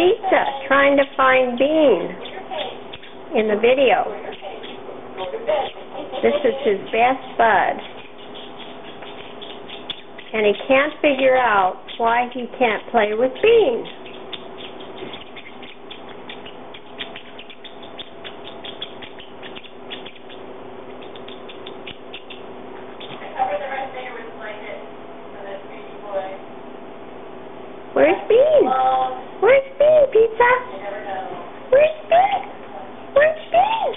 Pizza trying to find Bean in the video. This is his best bud. And he can't figure out why he can't play with Bean. Where's Bean? Where's Bean, Pizza? Where's Bean? Where's Bean?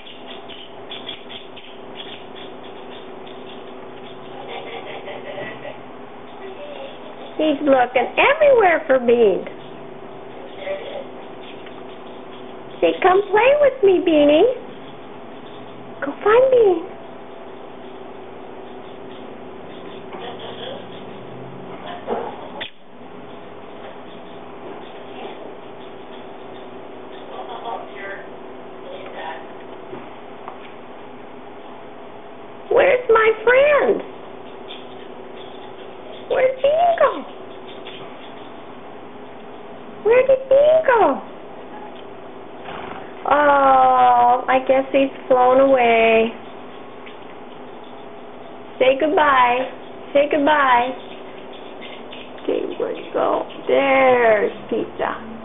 He's looking everywhere for Bean. Say, come play with me, Beanie. Go find Bean. Where's my friend? Where'd Bean go? Where did Bean go? Oh, I guess he's flown away. Say goodbye. Say goodbye. Okay, where'd he go? There's Pizza.